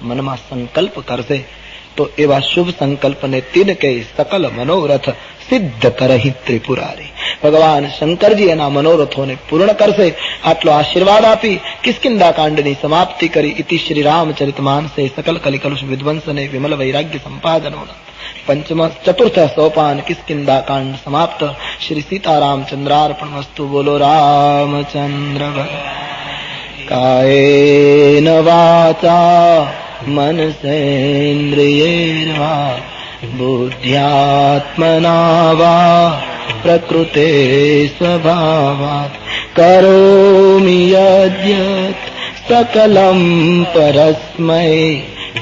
મનમાં સંકલ્પ કરશે તો એવા શુભ સંકલ્પને તિનકે સકલ મનોરથ સિદ્ધ કરહી ત્રિપુરારી. ભગવાન શંકરજી એના મનોરથોને પૂર્ણ કરશે. આટલો આશીર્વાદ આપી કિષ્કિંધા કાંડની સમાપ્તિ કરી. ઇતિ શ્રી રામચરિતમાનસે સકલ કલિકલુષ વિધ્વંસને વિમલ વૈરાગ્ય સંપાદનો ચતુર્થ સોપાન કિષ્કિંધા કાંડ સમાપ્ત. શ્રી સીતારામચંદ્રાર્પણમસ્તુ. બોલો રામચંદ્ર કાયેન વાચા મનસેન્દ્રિયેર્વા બુદ્ધ્યાત્મના વા પ્રકૃતે સ્વભાવાત કરોમિ યદ્યત સકલમ પરસ્મૈ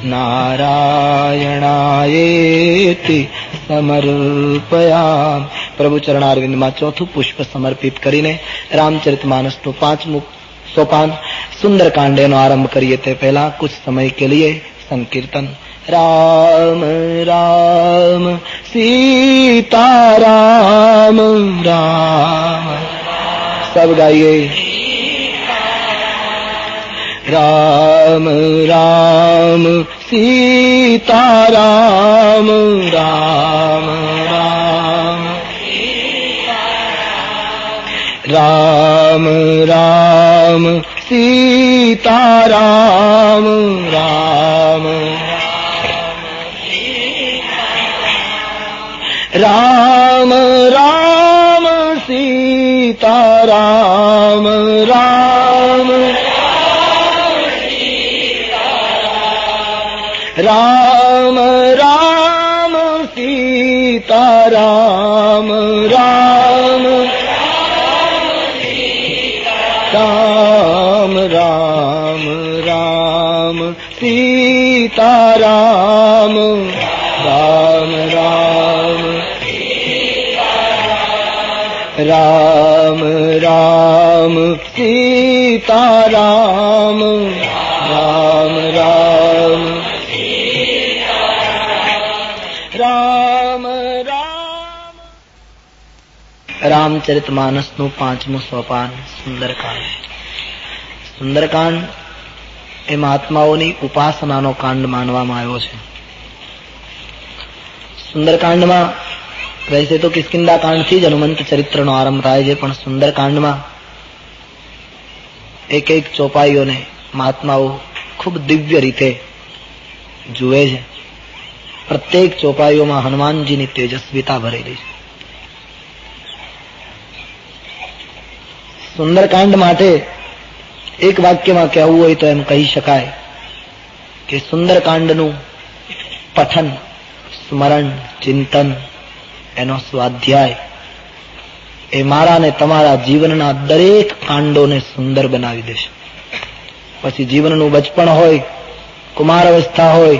નારાયણાયેતિ સમર્પયામ. પ્રભુ ચરણારવિંદમાં ચોથું પુષ્પ સમર્પિત કરીને રામચરિતમાનસનું 5મું સોપાન સુંદરકાંડ એનો આરંભ કરીએ તે પહેલા कुछ समय के लिए संकीर्तन. राम राम सीताराम राम. सब गाइए. राम राम सीताराम राम राम राम राम सीताराम राम राम राम सीताराम राम राम राम सीताराम राम राम राम राम सीताराम राम राम राम राम सीताराम राम राम राम राम. રામચરિતમાનસનું 5મું સોપાન સુંદરકાંડ. સુંદરકાંડ એ મહાત્માઓની ઉપાસનાનો કાંડ માનવામાં આવ્યો છે. સુંદરકાંડમાં વૈસે તો કિષ્કિંધા કાંડથી જ હનુમંત ચરિત્રનો આરંભ થાય છે, પણ સુંદરકાંડમાં એક એક ચોપાઈઓને મહાત્માઓ ખૂબ દિવ્ય રીતે જુએ છે. પ્રત્યેક ચોપાઈઓમાં હનુમાનજીની તેજસ્વીતા ભરેલી છે. સુંદરકાંડ માટે એક વાક્યમાં કહેવું હોય તો એમ કહી શકાય કે સુંદરકાંડનું પઠન, સ્મરણ, ચિંતન, એનો સ્વાધ્યાય એ મારા ને તમારા જીવનના દરેક કાંડોને સુંદર બનાવી દેશે. પછી જીવનનું બચપણ હોય, કુમાર અવસ્થા હોય,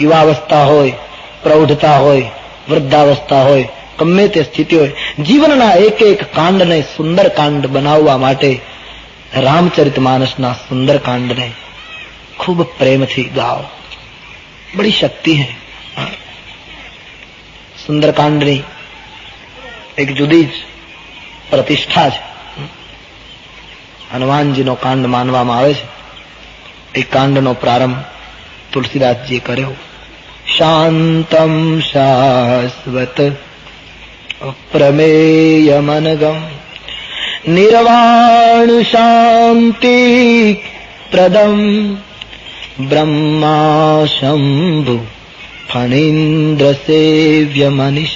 યુવાવસ્થા હોય, પ્રૌઢતા હોય, વૃદ્ધાવસ્થા હોય, ગમે તે સ્થિતિ હોય, જીવનના એક એક કાંડને સુંદર કાંડ બનાવવા માટે રામચરિતમાનસના સુંદરકાંડને ખૂબ પ્રેમથી ગાઓ. બડી શક્તિ હૈ. સુંદરકાંડની એક જુદી જ પ્રતિષ્ઠા છે. હનુમાનજીનો કાંડ માનવામાં આવે છે. એ કાંડનો પ્રારંભ તુલસીદાસજીએ કર્યો. શાંતમ શાશ્વત પ્રમેય મનગમ નિર્વાણ શાંતિ પ્રદમ બ્રહ્મા શંભુ ફણીન્દ્ર સેવ્ય મનીષ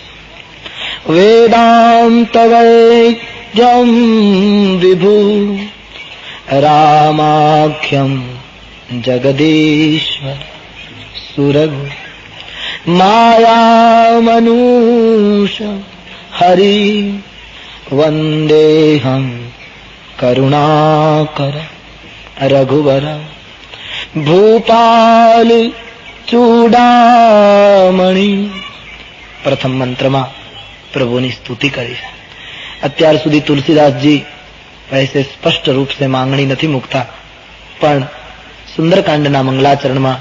વેદાંત વૈદ્યમ વિભુ રામાખ્યમ જગદીશ્વર સુરગુ માયામનુષ હરિ વંદેહં કરુણાકર રઘુવર ભૂપાલ ચૂડામણી. પ્રથમ મંત્રમાં પ્રભુની સ્તુતિ કરી. અત્યાર સુધી તુલસીદાસજી વૈસે સ્પષ્ટ રૂપ સે માંગણી નથી મૂકતા, પણ સુંદરકાંડના મંગલાચરણમાં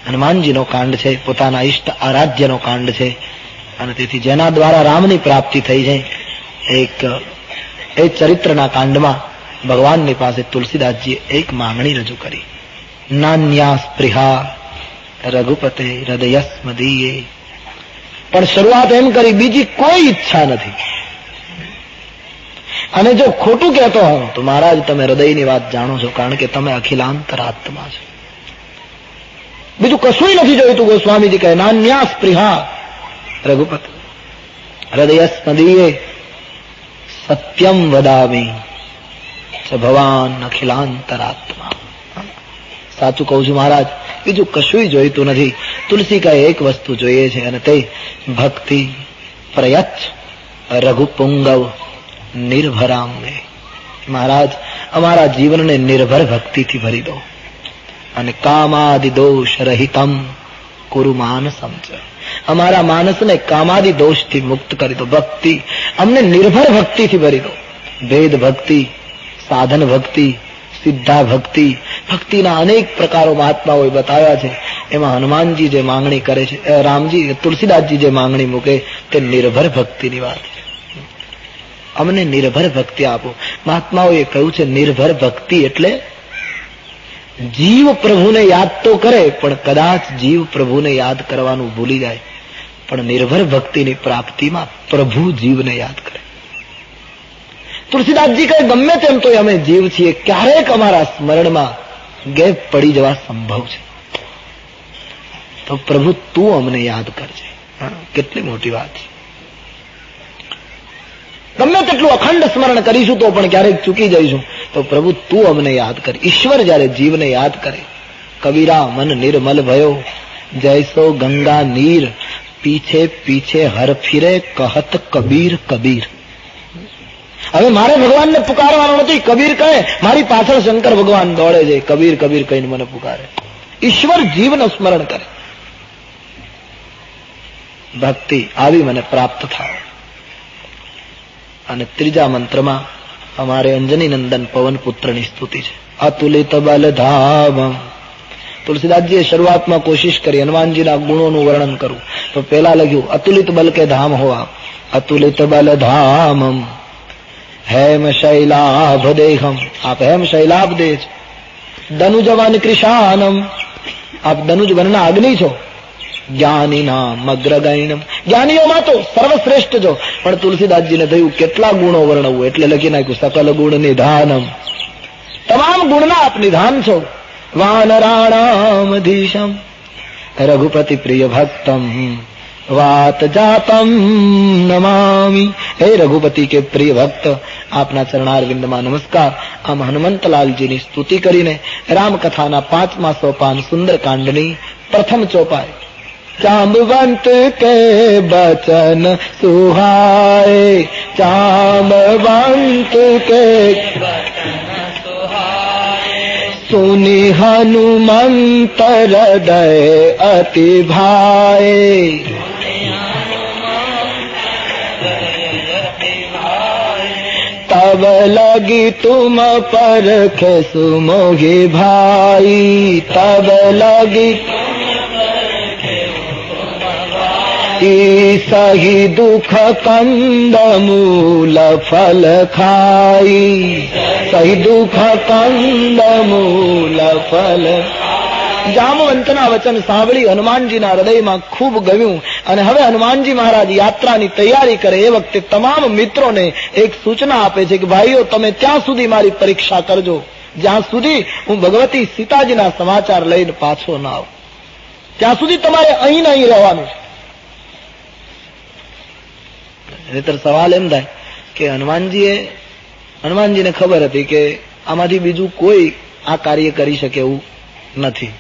હનુમાનજીનો કાંડ છે, પોતાના ઈષ્ટ આરાધ્યનો કાંડ છે, અને તેથી જેના દ્વારા રામની પ્રાપ્તિ થઈ છે એ ચરિત્રના કાંડમાં ભગવાનની પાસે તુલસીદાસજીએ એક માંગણી રજૂ કરી. નાન્યા સ્પૃહા રઘુપતે હૃદયસ્મદીયે. પણ શરૂઆત એમ કરી, બીજી કોઈ ઈચ્છા નથી. અને જો ખોટું કહેતો હોઉં તો મહારાજ તમે હૃદયની વાત જાણો છો, કારણ કે તમે અખિલાંતરાત્મા છો. બીજું કશું નથી જોઈતું. ગોસ્વામીજી કહે નાન્યા સ્પૃહા રઘુપતિ હૃદયસ્મદીયે સત્યમ વદામી ચ ભવાન અખિલાંતરાત્મા. સાચું કહું છું મહારાજ, બીજું કશું જોઈતું નથી. તુલસી કહે એક વસ્તુ જોઈએ છે, અને તે ભક્તિ પ્રયચ્છ રઘુપુંગવ નિર્ભરામ મે. મહારાજ અમારા જીવનને નિર્ભર ભક્તિથી ભરી દો, અને કામાદિ દોષ રહિતમ કુરુ માનસમ ચ. અમારા માનસને કામાદિ દોષથી મુક્ત કરી દો. ભક્તિ અમને નિર્ભર ભક્તિથી ભરી દો. ભેદ ભક્તિ, સાધન ભક્તિ, સિદ્ધા ભક્તિ, ભક્તિના અનેક પ્રકારો મહાત્માઓએ બતાવ્યા છે. એમાં હનુમાનજી જે માંગણી કરે છે, રામજી તુલસીદાસજી જે માંગણી મૂકે તે નિર્ભર ભક્તિની વાત છે. અમને નિર્ભર ભક્તિ આપો. મહાત્માઓએ કહ્યું છે નિર્ભર ભક્તિ એટલે જીવ પ્રભુને યાદ તો કરે, પણ કદાચ જીવ પ્રભુને યાદ કરવાનું ભૂલી જાય. પણ નિર્ભર ભક્તિની પ્રાપ્તિમાં પ્રભુ જીવને યાદ કરે. તુલસીદાસજી કહે ગમે તેમ તો અમે જીવ છીએ, ક્યારેક અમારા સ્મરણમાં ગેપ પડી જવા સંભવ છે, તો પ્રભુ તું અમને યાદ કરજે. કેટલી મોટી વાત છે. ગમે તેટલું અખંડ સ્મરણ કરીશું તો પણ ક્યારેક ચૂકી જઈશું, તો પ્રભુ તું અમને યાદ કર. ઈશ્વર જયારે જીવને યાદ કરે, કબીરા મન નિર્મલ ભયો જૈસો ગંગા નીર, પીછે પીછે હર ફિરે કહત કબીર કબીર. હવે મારે ભગવાનને પુકારવાનો નથી. કબીર કહે મારી પાછળ શંકર ભગવાન દોડે છે, કબીર કબીર કહીને મને પુકારે. ઈશ્વર જીવનું સ્મરણ કરે. ભક્તિ આવી મને પ્રાપ્ત થાય. અને ત્રીજા મંત્રમાં અમારે અંજની નંદન પવન પુત્રની સ્તુતિ છે. અતુલિત બલધામ. તુલસીદાસજીએ શરૂઆતમાં કોશિશ કરી હનુમાનજીના ગુણોનું વર્ણન કરું, તો પેલા લખ્યું અતુલિત બલ કે ધામ હોવા. અતુલિત બલ ધામમ હેમ શૈલાભ દેહમ. આપ હેમ શૈલાભ દેહ છો. દનુજવાન કૃષાનમ. આપ દનુજ વનના અગ્નિ છો. જ્ઞાની નામ અગ્રગણ્યમ. જ્ઞાનીઓમાં તો સર્વશ્રેષ્ઠ છો. પણ તુલસીદાસજીને થયું કેટલા ગુણો વર્ણવું, એટલે લખી નાખ્યું સકલ ગુણ નિધાનમ. તમામ ગુણના આપ નિધાન છો. વાનરાણામધીશમ રઘુપતિ પ્રિય ભક્તમ વાત જાતમ નમામી. હે રઘુપતિ કે પ્રિય ભક્ત, આપના ચરણારવિંદમાં નમસ્કાર. આમ હનુમંતલાલજીની સ્તુતિ કરીને રામકથાના 5મા સોપાન સુંદરકાંડની પ્રથમ ચોપાઈ. જાંબવંત કે બચન સુહાય, જાંબવંત કે સુની હનુમંત હૃદય અતિ ભાય. तब लगी तुम परख सुमोहि भाई, तब लगी सही दुख कंद मूल फल खाई, सही दुख कंद मूल फल. જામવંતના વચન સાંભળી હનુમાનજીના હૃદયમાં ખૂબ ગમ્યું, અને હવે હનુમાનજી મહારાજ યાત્રાની તૈયારી કરે એ વખતે તમામ મિત્રોને એક સૂચના આપે છે કે ભાઈઓ, તમે ત્યાં સુધી મારી પરીક્ષા કરજો જ્યાં સુધી હું ભગવતી સીતાજીના સમાચાર લઈને પાછો ના આવું. ત્યાં સુધી તમારે અહીં નહીં રહેવાનું છે. નહીતર સવાલ એમ થાય કે હનુમાનજીને ખબર હતી કે આમાંથી બીજું કોઈ આ કાર્ય કરી શકે એવું નથી.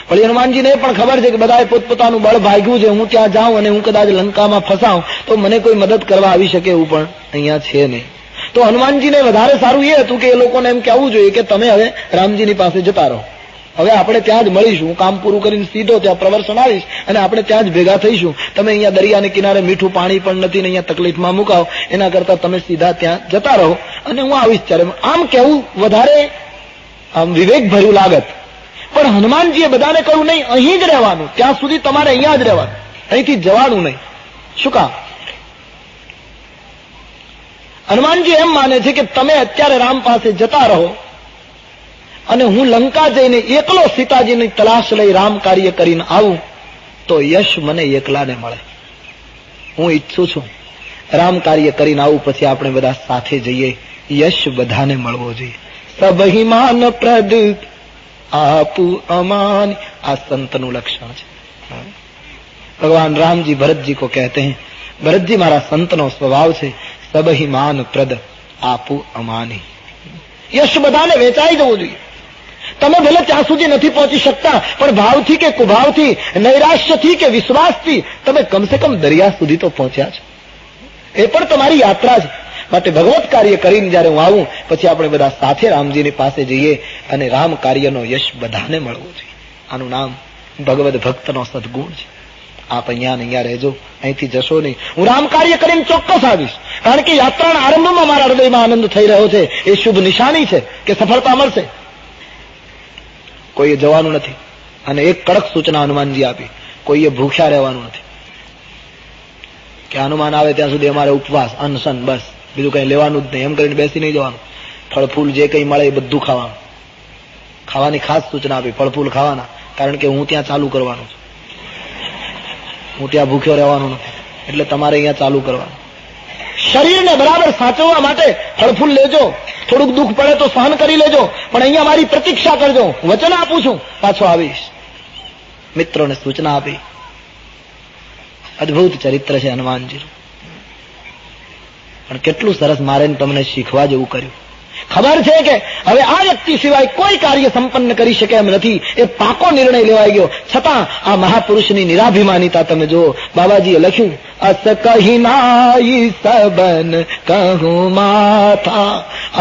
પણ હનુમાનજીને પણ ખબર છે કે બધાએ પોતપોતાનું બળ ભાગ્યું છે. હું ત્યાં જાઉં અને હું કદાચ લંકામાં ફસાઉં તો મને કોઈ મદદ કરવા આવી શકે એવું પણ અહીંયા છે નહીં. તો હનુમાનજીને વધારે સારું એ હતું કે એ લોકોને એમ કહેવું જોઈએ કે તમે હવે રામજીની પાસે જતા રહો, હવે આપણે ત્યાં જ મળીશું. હું કામ પૂરું કરીને સીધો ત્યાં પ્રવર્તન આવીશ અને આપણે ત્યાં જ ભેગા થઈશું. તમે અહીંયા દરિયાને કિનારે મીઠું પાણી પણ નથી ને અહીંયા તકલીફમાં મુકાવ, એના કરતા તમે સીધા ત્યાં જતા રહો અને હું આવીશ ત્યારે. આમ કહેવું વધારે આમ વિવેક ભર્યું લાગત. પણ હનુમાનજીએ બધાને કહ્યું નહીં, અહીં જ રહેવાનું, ત્યાં સુધી તમારે અહીંયા જ રહેવાનું, અહીંથી જવાનું નહીં. શું કામ? હનુમાનજી એમ માને છે કે તમે અત્યારે રામ પાસે જતા રહો અને હું લંકા જઈને એકલો સીતાજીની તલાશ લઈ રામ કાર્ય કરીને આવું તો યશ મને એકલાને મળે. હું ઈચ્છું છું રામ કાર્ય કરીને આવું, પછી આપણે બધા સાથે જઈએ. યશ બધાને મળવો જોઈએ. સબહિ માન પ્રદ આપુ અમાન, આ સંતનું લક્ષણ છે. ભગવાન રામજી ભરतजी को कहते हैं, ભરતજી મારા સંતનો સ્વભાવ છે. સબહિ માન પ્રદ આપુ અમાની. યશ બધાને વેચાઈ જવું જોઈએ. તમે ભલે ત્યાં સુધી નથી પહોંચી શકતા, પણ ભાવથી કે કુભાવથી, નૈરાશ્યથી કે વિશ્વાસથી તમે કમસે કમ દરિયા સુધી તો પહોંચ્યા છો. એ પણ તમારી યાત્રા છે. માટે ભગવત કાર્ય કરીને જયારે હું આવું, પછી આપણે બધા સાથે રામજીની પાસે જઈએ અને રામ કાર્યનો યશ બધાને મળવો જોઈએ. આનું નામ ભગવદ ભક્તનો સદગુણ છે. આપ અહીંયા રહેજો, અહીંથી જશો નહીં. હું રામ કાર્ય કરીને ચોક્કસ આવીશ, કારણ કે યાત્રાના આરંભમાં મારા હૃદયમાં આનંદ થઈ રહ્યો છે. એ શુભ નિશાની છે કે સફળતા મળશે. કોઈએ જવાનું નથી. અને એક કડક સૂચના હનુમાનજી આપી, કોઈએ ભૂખ્યા રહેવાનું નથી. કે હનુમાન આવે ત્યાં સુધી અમારે ઉપવાસ, અનશન, બસ બીજું કઈ લેવાનું જ નહીં. એમ કરીને બેસી નહીં જવાનું. ફળ ફૂલ જે કઈ મળે એ બધું ખાવાનું. ખાવાની ખાસ સૂચના આપી, ફળ ફૂલ ખાવાના, કારણ કે હું ત્યાં ચાલુ કરવાનું છું. હું ત્યાં ભૂખ્યો રહેવાનું નથી, એટલે તમારે અહીંયા ચાલુ કરવાનું. શરીરને બરાબર સાચવવા માટે ફળફૂલ લેજો, થોડુંક દુઃખ પડે તો સહન કરી લેજો, પણ અહીંયા મારી પ્રતીક્ષા કરજો. વચન આપું છું, પાછો આવીશ. મિત્રોને સૂચના આપી. અદભુત ચરિત્ર છે હનુમાનજીનું. પણ કેટલું સરસ મારે તમને શીખવા જેવું કર્યું. ખબર છે કે હવે આ વ્યક્તિ સિવાય કોઈ કાર્ય સંપન્ન કરી શકે એમ નથી. એ પાકો નિર્ણય લેવાઈ ગયો. છતાં આ મહાપુરુષની નિરાભિમાનિતા તમે જુઓ. બાબાજીએ લખ્યું, અસ કહી નાઈ સબન કહું માથા,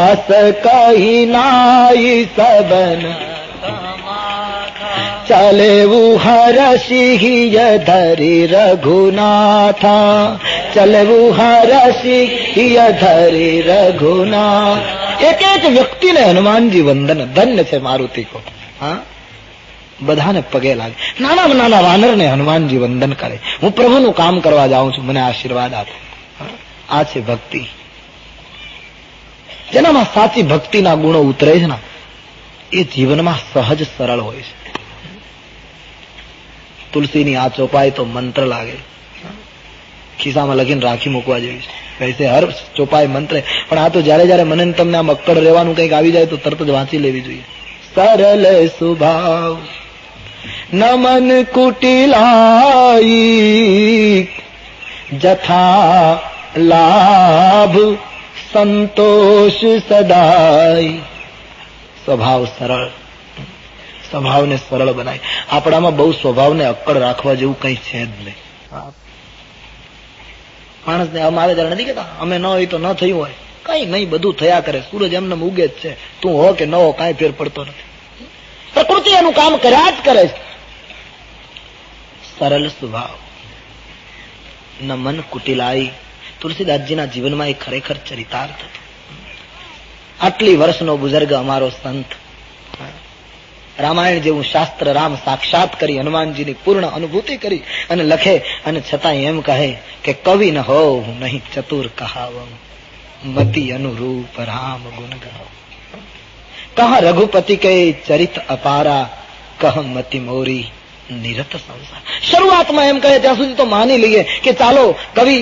અસ કહી નાઈ સબન ચલેવું હરસિહિય ધરી રઘુનાથા, ચલેવું હરસિહિય ધરી રઘુનાથ. એક એક વ્યક્તિને હનુમાનજી વંદન. ધન્ય છે મારુતિ કો. હા, બધાને પગે લાગે. નાના નાના વાનરને હનુમાનજી વંદન કરે. હું પ્રભુનું કામ કરવા જાઉં છું, મને આશીર્વાદ આપો. આ છે ભક્તિ. જેનામાં સાચી ભક્તિના ગુણો ઉતરે છે ને, એ જીવનમાં સહજ સરળ હોય છે. તુલસીની આ ચોપાઈ તો મંત્ર લાગે, ખિસ્સામાં લખીને રાખી મૂકવા જેવી છે. વૈસે હર ચોપાઈ મંત્ર. પણ આ તો જયારે જયારે મને તમને આમ અક્કડ રહેવાનું કંઈક આવી જાય તો તરત જ વાંચી લેવી જોઈએ. સરલ સ્વભાવ નમન કુટિલાઈ, જથા લાભ સંતોષ સદાય. સ્વભાવ સરળ, સ્વભાવને સરળ બનાય. આપણામાં બહુ સ્વભાવને અક્કડ રાખવા જેવું કઈ છે જ નહીં. માણસને અમારે ત્યારે નથી કેતા અમે ન હોય તો ન થયું હોય, કઈ નહીં, બધું થયા કરે. સૂરજ એમને ઉગે જ છે. તું હો કે ન હો, કાંઈ ફેર પડતો નથી. પ્રકૃતિ એનું કામ કર્યા જ કરે છે. સરળ સ્વભાવ ન મન કુટિલાઈ. તુલસીદાસજીના જીવનમાં એ ખરેખર ચરિતાર્થ હતો. આટલી વર્ષનો બુઝુર્ગ અમારો સંત, રામાયણ જેવું શાસ્ત્ર રામ સાક્ષાત કરી, હનુમાનજીની પૂર્ણ અનુભૂતિ કરી અને લખે, અને છતાં એમ કહે કે કવિ ન હો નહીં ચતુર કહાવ, મતિ અનુરૂપ રામ ગુણ ગાવ. કહ રઘુપતિ કે ચરિત અપારા, કહ મતિ મોરી નિરત સંસાર. શરૂઆતમાં એમ કહે ત્યાં સુધી તો માની લઈએ કે ચાલો કવિ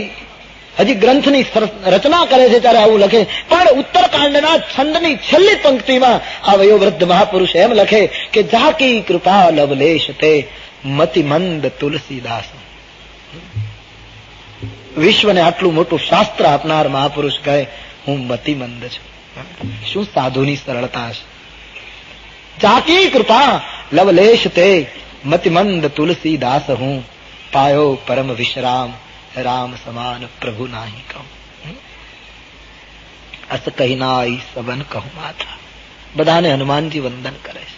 હજી ગ્રંથની રચના કરે છે ત્યારે આવું લખે. પણ ઉત્તરકાંડના છંદની છેલ્લી પંક્તિમાં આ વયોવૃદ્ધ મહાપુરુષ એમ લખે કે જાકી કૃપા લવલેશ તે મતિમંદ તુલસીદાસ. વિશ્વને આટલું મોટું શાસ્ત્ર આપનાર મહાપુરુષ કહે હું મતિમંદ છું. શું સાધુની સરળતા છે. જાકી કૃપા લવલેશ તે મતિમંદ તુલસીદાસ હું, પાયો પરમ વિશ્રામ રામ સમાન પ્રભુ નાહી કહું. અસ કહી નાઈ સબન કહું માથા. બધાને હનુમાનજી વંદન કરે છે.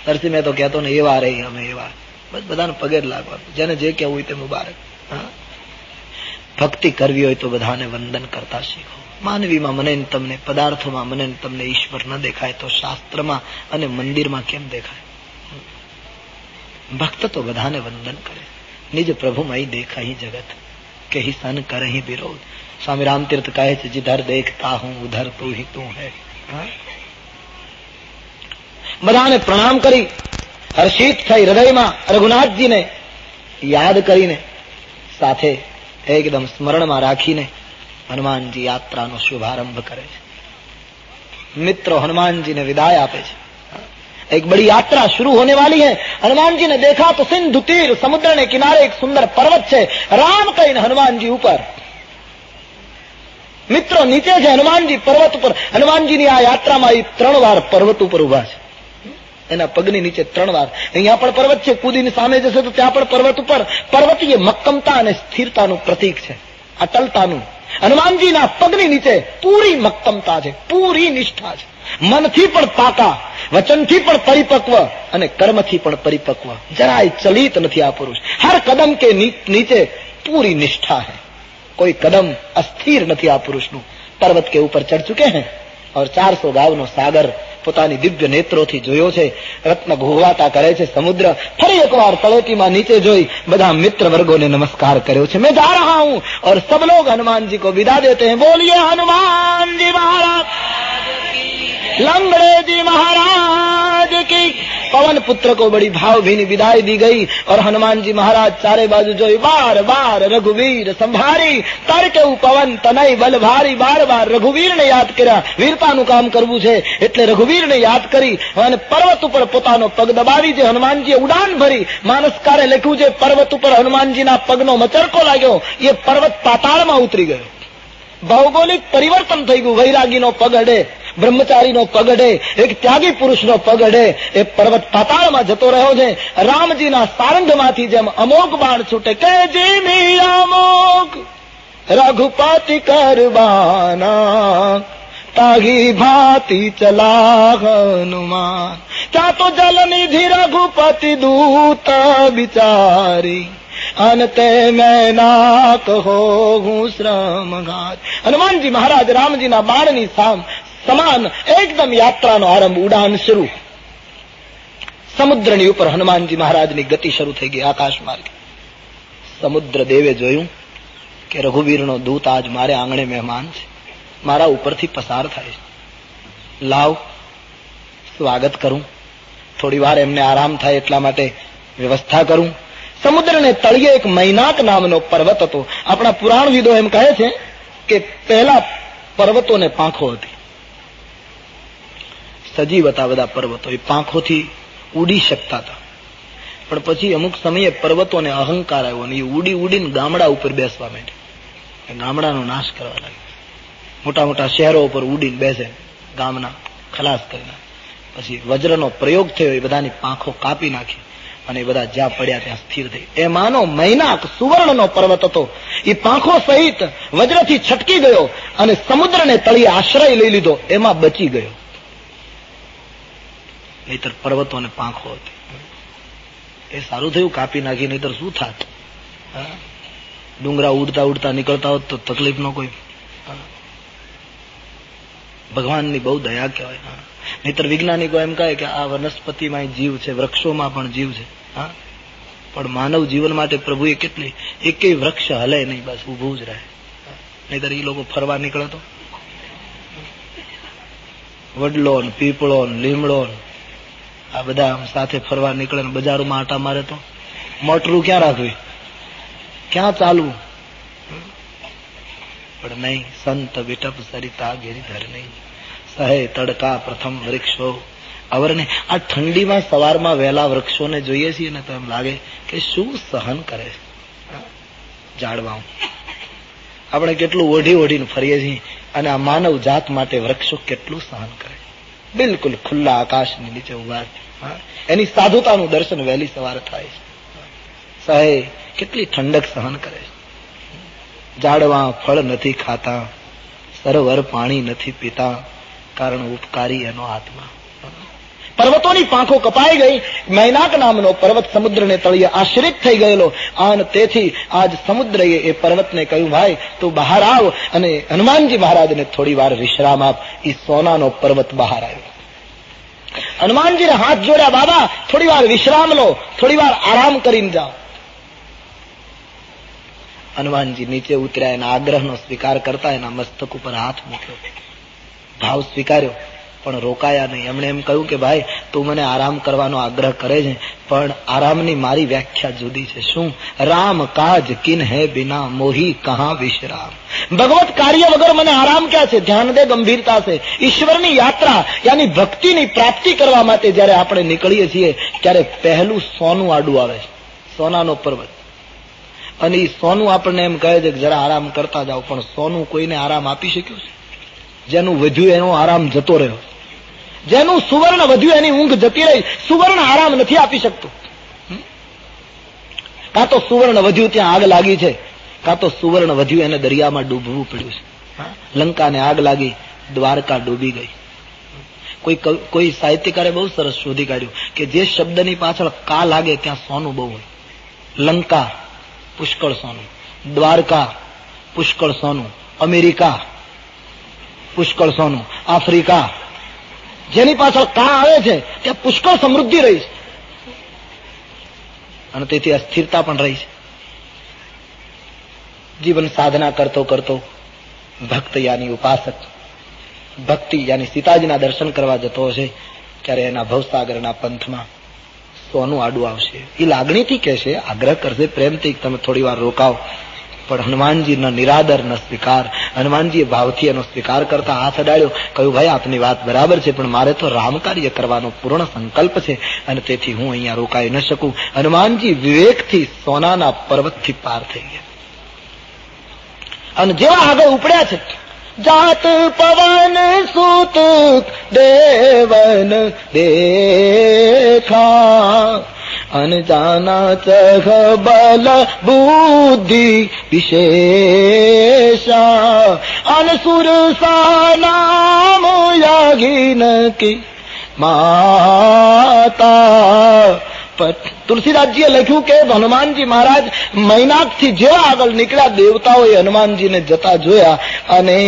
નરસિંહ મેં તો કહેતો ને એવા રે અમે એવા, બસ બધાને પગે જ લાગવાનું. જેને જે કહેવું હોય તે મુબારક. ભક્તિ કરવી હોય તો બધાને વંદન કરતા શીખો. માનવીમાં મને તમને, પદાર્થોમાં મને તમને ઈશ્વર ન દેખાય તો શાસ્ત્રમાં અને મંદિરમાં કેમ દેખાય? ભક્ત તો બધાને વંદન કરે. નિજ પ્રભુમય દેખાઈ જગત કે ही सन करहि विरोध. स्वामी रामतीर्थ કહે છે, जिधर देखता हूं उधर तू ही तू है. બધાને પ્રણામ કરી હર્ષિત થઈ હૃદયમાં રઘુનાથજીને યાદ કરીને સાથે એકદમ સ્મરણમાં રાખીને હનુમાનજી યાત્રાનો શુભારંભ કરે છે. મિત્રો હનુમાનજીને વિદાય આપે છે. एक बड़ी यात्रा शुरू होने वाली है. हनुमान जी ने देखा तो सिंधु तीर समुद्र ने किनारे एक सुंदर पर्वत છે. રામ કહીને હનુમાનજી ઉપર. મિત્રો નીચે છે હનુમાનજી પર્વત ઉપર. હનુમાનજીની આ યાત્રામાં 3 વાર પર્વત ઉપર ઉભા છે. એના પગની નીચે 3 વાર. અહીંયા પણ પર્વત છે, કૂદીને સામે જશે તો ત્યાં પણ પર્વત ઉપર. પર્વત એ મક્કમતા અને સ્થિરતાનું પ્રતીક છે, અટલતાનું. હનુમાનજીના પગની નીચે પૂરી મક્કમતા છે, પૂરી નિષ્ઠા છે. મનથી પણ પાકા, વચનથી પણ પરિપક્વ અને કર્મથી પણ પરિપક્વ. જરાય ચલિત નથી આ પુરુષ. હર કદમ કે નીચે પૂરી નિષ્ઠા है. कोई कदम अस्थिर નથી આ પુરુષનું. પર્વત કે ઉપર ચઢ ચુકે हैं और 400 ગાવનો સાગર પોતાની દિવ્ય નેત્રોથી જોયો છે. રત્ન ઘોઘાટા કરે છે સમુદ્ર. ફરી એકવાર તળેટીમાં નીચે જોઈ બધા મિત્ર વર્ગોને નમસ્કાર કર્યો છે. मैं जा रहा हूं और सब लोग हनुमान जी को विदा देते हैं. बोलिए हनुमान जी महाराज, लंगड़े जी महाराज की. पवन पुत्र को बड़ी भावभीनी विदाई दी गई और हनुमान जी महाराज चारे बाजू जोई. बार बार रघुवीर संभारी तड़के पवन तनय बल भारी. बार बार रघुवीर ने याद કર્યા. વીરતાનું કામ કરવું છે એટલે રઘુવીર ને યાદ કરી અને પર્વત ઉપર પોતાનો પગ દબાવી જે હનુમાનજીએ ઉડાન ભરી. માનસકારે લખ્યું છે પર્વત ઉપર હનુમાનજીના પગનો મચરકો લાગ્યો, એ પર્વત પાતાળમાં ઉતરી ગયો. ભૌગોલિક પરિવર્તન થઈ ગયું. વૈરાગીનો પગ અડે, બ્રહ્મચારીનો પગ અડે, એક ત્યાગી પુરુષનો પગ અડે, એ પર્વત પાતાળમાં જતો રહ્યો છે. રામજીના સારંગમાંથી જેમ અમોઘ બાણ છૂટે કે જીમી અમોઘ રઘુપતિ કરવાના તાગી ભાતી ચલા હનુમાન. ત્યાં તો જલનિધિ રઘુપતિ દૂત બિચારી અંતે મેં ના કહો હું શ્રમઘાત. હનુમાનજી મહારાજ રામજીના બાણની સમાન એકદમ યાત્રાનો આરંભ, ઉડાન શરૂ. સમુદ્રની ઉપર હનુમાનજી મહારાજની ગતિ શરૂ થઈ ગઈ આકાશ માર્ગે. સમુદ્ર દેવે જોયું કે રઘુવીરનો દૂત આજ મારે આંગણે મહેમાન છે, મારા ઉપરથી પસાર થાય છે. લાવ સ્વાગત કરું, થોડી વાર એમને આરામ થાય એટલા માટે વ્યવસ્થા કરું. સમુદ્રને તળિયે એક મૈનાક નામનો પર્વત હતો. આપણા પુરાણવિદો એમ કહે છે કે પહેલા પર્વતોને પાંખો હતી, સજીવ હતા બધા પર્વતો, એ પાંખોથી ઉડી શકતા હતા. પણ પછી અમુક સમયે પર્વતોને અહંકાર આવ્યો અને એ ઉડી ઉડીને ગામડા ઉપર બેસવા માંડ્યા, ગામડાનો નાશ કરવા લાગ્યા. મોટા મોટા શહેરો ઉપર ઉડીને બેસે, ગામના ખલાસ કરીને. પછી વજ્રનો પ્રયોગ થયો, એ બધાની પાંખો કાપી નાખી અને એ બધા જ્યાં પડ્યા ત્યાં સ્થિર થઈ. એ માનો મૈનાક સુવર્ણનો પર્વત હતો, એ પાંખો સહિત વજ્રથી છટકી ગયો અને સમુદ્રને તળિયે આશ્રય લઈ લીધો, એમાં બચી ગયો. નહીતર પર્વતોને પાંખો હતી. એ સારું થયું કાપી નાખી, નહીતર શું થાત? ડુંગરા ઉડતા ઉડતા નીકળતા હોત તો તકલીફ ન કોઈ. ભગવાનની બહુ દયા કહેવાય. નહીતર વૈજ્ઞાનિકો એમ કહે કે આ વનસ્પતિમાં જીવ છે, વૃક્ષોમાં પણ જીવ છે, હા, પણ માનવ જીવન માટે પ્રભુએ કેટલી, એકેય વૃક્ષ હલે નહીં, બસ ઉભું જ રહે. નહીતર એ લોકો ફરવા નીકળે તો વડલો ને પીપળો ને લીમડો આ બધા સાથે ફરવા નીકળે ને બજારોમાં આટા મારે તો મોટરું ક્યાં રાખવી, ક્યાં ચાલવું? પણ નહીં, સંત વિટપ સરિતા ગિરિધર નહીં, સહે તડકા પ્રથમ વૃક્ષો અવરને. આ ઠંડીમાં સવારમાં વહેલા વૃક્ષોને જોઈએ છીએ ને તો એમ લાગે કે શું સહન કરે છે ઝાડવાઓ. આપણે કેટલું ઓઢી ઓઢીને ફરીએ છીએ અને આ માનવ જાત માટે વૃક્ષો કેટલું સહન કરે. બિલકુલ ખુલ્લા આકાશની નીચે ઉભા, એની સાધુતાનું દર્શન વહેલી સવારે થાય છે. સહે કેટલી ઠંડક સહન કરે છે. ઝાડવા ફળ નથી ખાતા, સરોવર પાણી નથી પીતા, કારણ ઉપકારી એનો આત્મા. પર્વતોની પાંખો કપાઈ ગઈ. મૈનાક નામનો પર્વત સમુદ્રને તળિયે આશ્રિત થઈ ગયેલો અને તેથી આજ સમુદ્રએ એ પર્વતને કહ્યું, ભાઈ તું બહાર આવ અને હનુમાનજી મહારાજને થોડી વાર વિશ્રામ આપ. એ સોનાનો પર્વત બહાર આવ્યો. હનુમાનજીને હાથ જોડ્યા, બાબા થોડી વાર વિશ્રામ લો, થોડી વાર આરામ કરીને જાઓ. હનુમાનજી નીચે ઉતર્યા, એના આગ્રહનો સ્વીકાર કરતા એના મસ્તક ઉપર હાથ મૂક્યો, ભાવ સ્વીકાર્યો પણ રોકાયા નહીં. એમણે એમ કહ્યું કે ભાઈ તું મને આરામ કરવાનો આગ્રહ કરે છે, પણ આરામની મારી વ્યાખ્યા જુદી છે. શું? રામ કાજ કિન હે બિના મોહી કહા વિશ્રામ. ભગવત કાર્ય વગર મને આરામ ક્યાં છે? ધ્યાન દે, ગંભીરતા છે. ઈશ્વરની યાત્રા યાની ભક્તિની પ્રાપ્તિ કરવા માટે જયારે આપણે નીકળીએ છીએ ત્યારે પહેલું સોનું આડું આવે છે, સોનાનો પર્વત. અને એ સોનું આપણને એમ કહે છે કે જરા આરામ કરતા જાઓ, પણ સોનું કોઈને આરામ આપી શક્યું છે? જેનું વધ્યું એનો આરામ જતો રહ્યો, જેનું સુવર્ણ વધ્યું એની ઊંઘ જતી રહી. સુવર્ણ આરામ નથી આપી શકતું. કાં તો સુવર્ણ વધ્યું ત્યાં આગ લાગી છે, કાં તો સુવર્ણ વધ્યું એને દરિયામાં ડૂબવું પડ્યું છે. લંકાને આગ લાગી, દ્વારકા ડૂબી ગઈ. કોઈ સાહિત્યકારે બહુ સરસ શોધી કાઢ્યું કે જે શબ્દની પાછળ કા લાગે ત્યાં સોનું બહુ હોય. લંકા પુષ્કળ સોનું, દ્વારકા પુષ્કળ સોનું, અમેરિકા પુષ્કળ સોનું, આફ્રિકા જેની પાછળ કા આવે છે ત્યાં પુષ્કળ સમૃદ્ધિ રહી છે અને તેથી અસ્થિરતા પણ રહી છે. જીવન સાધના કરતો કરતો ભક્ત યાની ઉપાસક ભક્તિ યાની સીતાજીના દર્શન કરવા જતો હશે ત્યારે એના ભવસાગરના પંથમાં સોનું આડું આવશે. એ લાગણીથી કહેશે, આગ્રહ કરશે પ્રેમથી, તમે થોડી વાર રોકાવ. પણ હનુમાનજી ન નિરાદર ન સ્વીકાર. હનુમાનજીએ ભાવથી એનો સ્વીકાર કરતા હાથ અડાડ્યો, કહ્યું ભાઈ આપની વાત બરાબર છે, પણ મારે તો રામ કાર્ય કરવાનો પૂર્ણ સંકલ્પ છે અને તેથી હું અહીંયા રોકાઈ ન શકું. હનુમાનજી વિવેકથી સોનાના પર્વતથી પાર થઈ ગયા અને જેવા આગળ ઉપડ્યા છે, જાત પવન સુત દેવન દેખા અનજાના ચહ બલ બુદ્ધિ વિશેષા અનસુર સા નામ યાગીન કી માતા. તુલસીદાસજીએ લખ્યું કે હનુમાનજી મહારાજ મૈનાકથી જેવા આગળ નીકળ્યા, દેવતાઓએ હનુમાનજીને જતા જોયા અને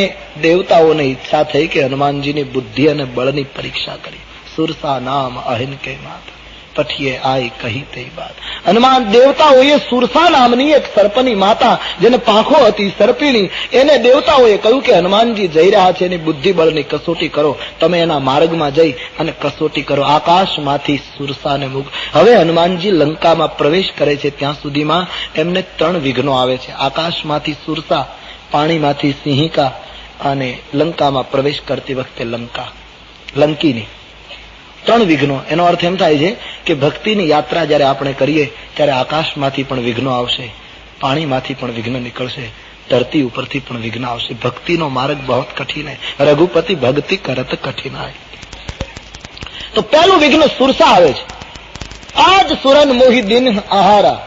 દેવતાઓને ઈચ્છા થઈ કે હનુમાનજીની બુદ્ધિ અને બળની પરીક્ષા કરી. સુરસા નામ અહિન કે માતા પઠીએ આઈ કહી તે બાત. હનુમાન દેવતાઓએ સુરસા નામની એક સર્પની માતા જેને પાંખો હતી સર્પિણી, એને દેવતાઓએ કહ્યું કે હનુમાનજી જઈ રહ્યા છે, એની બુદ્ધિ બળની કસોટી કરો. તમે એના માર્ગમાં જઈ અને કસોટી કરો. આકાશમાંથી સુરસાને મુક. હવે હનુમાનજી લંકામાં પ્રવેશ કરે છે ત્યાં સુધીમાં એમને 3 વિઘ્નો આવે છે. આકાશમાંથી સુરસા, પાણીમાંથી સિંહિકા અને લંકામાં પ્રવેશ કરતી વખતે લંકીની 3 વિઘ્નો. એનો અર્થ એમ થાય છે કે ભક્તિની યાત્રા જયારે આપણે કરીએ ત્યારે આકાશમાંથી પણ વિઘ્નો આવશે, પાણીમાંથી પણ વિઘ્ન નીકળશે, ધરતી ઉપરથી પણ વિઘ્ન આવશે. ભક્તિનો માર્ગ બહુ કઠિન હૈ, રઘુપતિ ભક્તિ કરત કઠિનાય. તો પહેલું વિઘ્ન સુરસા આવે છે. આજ સુરન મોહી દિન આહારા.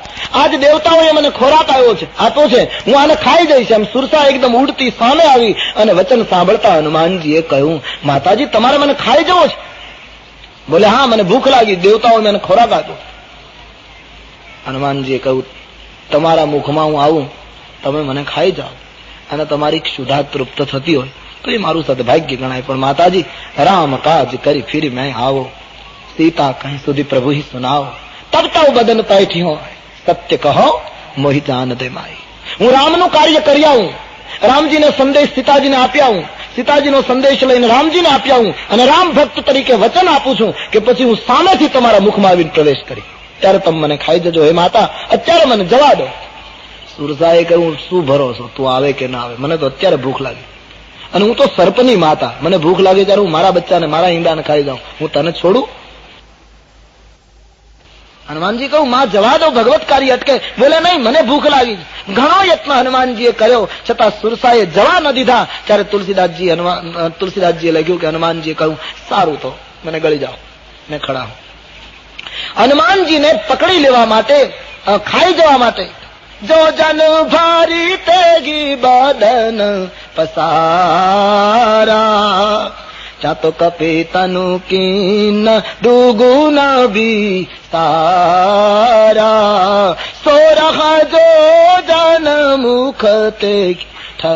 આજ દેવતાઓએ મને ખોરાક આપ્યો છે, હું આને ખાઈ જઈશ. એમ સુરસા એકદમ ઉડતી સામે આવી અને વચન સાંભળતા હનુમાનજીએ કહ્યું, માતાજી તમારે મને ખાઈ જવો છે? બોલે હા, મને ભૂખ લાગી, દેવતાઓએ મને ખોરાક આપ્યો. હનુમાનજીએ કહ્યું, તમારા મુખમાં હું આવું, તમે મને ખાઈ જાઓ અને તમારી ક્ષુધા તૃપ્ત થતી હોય તો એ મારું સદભાગ્ય ગણાય. પણ માતાજી રામ કાજ કરી ફિર મેં આવો, સીતા કહી સુધી પ્રભુ ही सुनाओ, तब तो बदन पैठी हो सत्य कहो मोहि जान दे माई. હું રામનું કાર્ય કરી આવું, રામજીને સંદેશ સીતાજીને આપી આવું, સીતાજીનો સંદેશ લઈને રામજીને આપી આવું અને રામ ભક્ત તરીકે વચન આપું છું કે પછી હું સામેથી તમારા મુખમાં આવીને પ્રવેશ કરી, ત્યારે તમે મને ખાઈ જજો. હે માતા, અત્યારે મને જવા દો. સુરસાએ કહ્યું, શું ભરોસો તું આવે કે ના આવે, મને તો અત્યારે ભૂખ લાગી અને હું તો સર્પની માતા, મને ભૂખ લાગે ત્યારે હું મારા બચ્ચાને, મારા ઈંડાને ખાઈ જાઉં, હું તને છોડું? હનુમાનજી કહું, માં જવા દો, ભગવત કાર્ય અટકે. બોલે નહીં, મને ભૂખ લાગી. ઘણો યત્ન હનુમાનજીએ કર્યો છતાં સુરસાએ જવા ન દીધા. ત્યારે તુલસીદાસજીએ લખ્યું કે હનુમાનજીએ કહ્યું, સારું તો મને ગળી જાઓ, મેં ખડા હું. હનુમાનજીને પકડી લેવા માટે, ખાઈ જવા માટે, જો જન ભારી તેગી બદન પસારા, ચાતો કપે તનુ કીન દુગુન ભી સારા, સો રહા જો જન મુખ તે ઠય.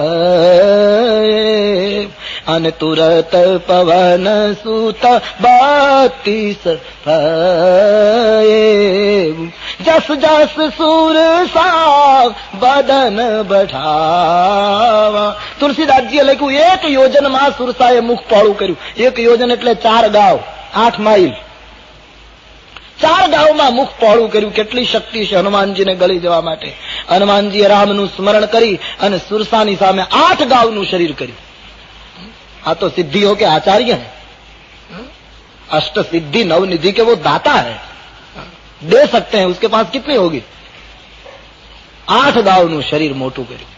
અને તુરત પવન સુત 32 ભયે જસ જસ સુરસા બદન બઢાવા. તુલસીદાસજીએ લખ્યું એક યોજનમાં સુરસાએ મુખ પહોળું કર્યું. એક યોજન એટલે 4 ગાંવ 8 માઇલ. 4 ગાંવમાં મુખ પહોળું કર્યું. કેટલી શક્તિ છે હનુમાનજીને ગળી જવા માટે. હનુમાનજીએ રામનું સ્મરણ કરી અને સુરસાની સામે 8 ગાંવનું શરીર કર્યું. આ તો सिद्धि हो के आचार्य है, अष्ट सिद्धि नवनिधि के वो दाता है, दे सकते हैं. उसके पास कितनी होगी? 8 ગાંવનું શરીર મોટું કર્યું.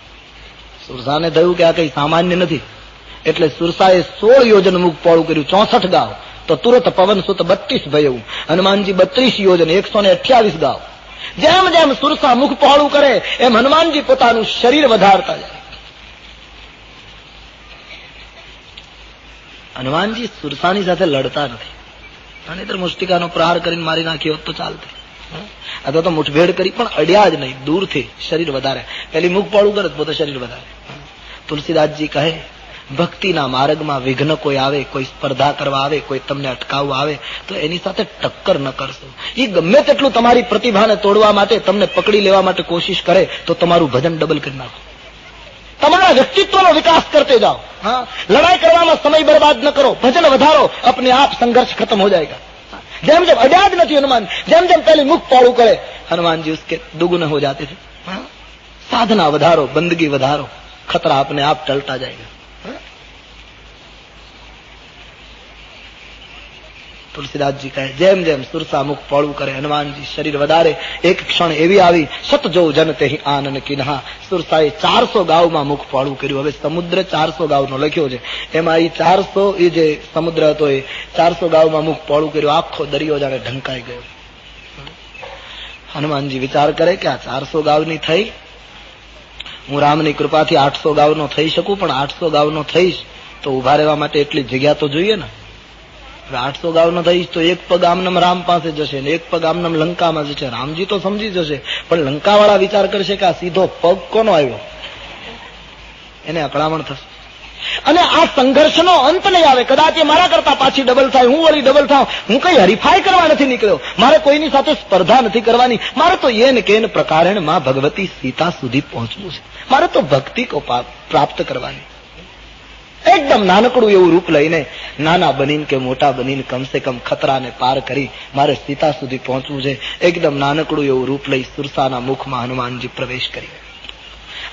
સુરસાને થયું કે આ કઈ સામાન્ય નથી, એટલે સુરસાએ 16 યોજન મુખ પહોળું કર્યું. 64 ગાંવ. તો તુરત પવન સુત 32 ભયવું. હનુમાનજી 32 યોજન 128 ગાંવ. જેમ જેમ સુરસા મુખ પહોળું કરે એમ હનુમાનજી પોતાનું શરીર વધારતા જાય. હનુમાનજી સુરસાની સાથે લડતા નથી. નહીતર મુષ્ટિકાનો પ્રહાર કરીને મારી નાખ્યો હોત તો ચાલતે. અથવા તો મુઠભેડ કરી પણ અડ્યા જ નહીં, દૂરથી શરીર વધારે. પેલી મુખ પહોળું કરે પોતે શરીર વધારે. તુલસીદાસજી કહે ભક્તિના માર્ગમાં વિઘ્ન કોઈ આવે, કોઈ સ્પર્ધા કરવા આવે, કોઈ તમને અટકાવવા આવે તો એની સાથે ટક્કર ન કરશો. એ ગમે તેટલું તમારી પ્રતિભાને તોડવા માટે, તમને પકડી લેવા માટે કોશિશ કરે તો તમારું ભજન ડબલ કરી નાખો. તમારા વ્યક્તિત્વનો વિકાસ કરતે જાઓ. હા, લડાઈ કરવામાં સમય બરબાદ ન કરો, ભજન વધારો, अपने आप संघर्ष खत्म हो जाएगा. જેમ જેમ અડ્યા જ નથી હનુમાન, જેમ જેમ પહેલી મુખ પહોળું કરે હનુમાનજી उसके दुगुने हो जाते थे. साधना વધારો, બંદગી વધારો, खतरा अपने आप टलता जाएगा. તુલસીદાસજી કહે જેમ જેમ સુરસા મુખ પહોળું કરે હનુમાનજી શરીર વધારે. એક ક્ષણ એવી આવી સત જો જન તે આનંદ કિન્હા. સુરસાએ 400 ગાંવમાં મુખ પહોળું કર્યું. હવે સમુદ્ર 400 ગાંવનો લખ્યો છે, એમાં એ 400 એ જે સમુદ્ર હતો એ 400 ગાંવમાં મુખ પહોળું કર્યું. આખો દરિયો જાણે ઢંકાઈ ગયો. હનુમાનજી વિચાર કરે કે આ 400 ગાંવની થઈ, હું રામની કૃપાથી 800 ગાંવનો થઈ શકું, પણ 800 ગાંવનો થઈશ તો ઉભા રહેવા માટે એટલી જગ્યા તો જોઈએ ને. 800 ગાંવનો થઈશ તો એક પગ આમનામ રામ પાસે જશે ને એક પગ આમનામ લંકામાં જશે. રામજી તો સમજી જશે, પણ લંકાવાળા વિચાર કરશે કે આ સીધો પગ કોનો આવ્યો, એને અકળામણ થશે. અને આ સંઘર્ષનો અંત નહીં આવે. કદાચ એ મારા કરતા પાછી ડબલ થાય, હું વળી ડબલ થાવ. હું કઈ હરીફાઈ કરવા નથી નીકળ્યો, મારે કોઈની સાથે સ્પર્ધા નથી કરવાની. મારે તો એન કેન પ્રકારેણ માં ભગવતી સીતા સુધી પહોંચવું છે. મારે તો ભક્તિ કો પ્રાપ્ત કરવાની. એકદમ નાનકડું એવું રૂપ લઈને, નાના બનીને કે મોટા બનીને કમસે કમ ખતરાને પાર કરી મારે સીતા સુધી પહોંચવું છે. એકદમ નાનકડું એવું રૂપ લઈ સુરસાના મુખમાં હનુમાનજી પ્રવેશ કરી.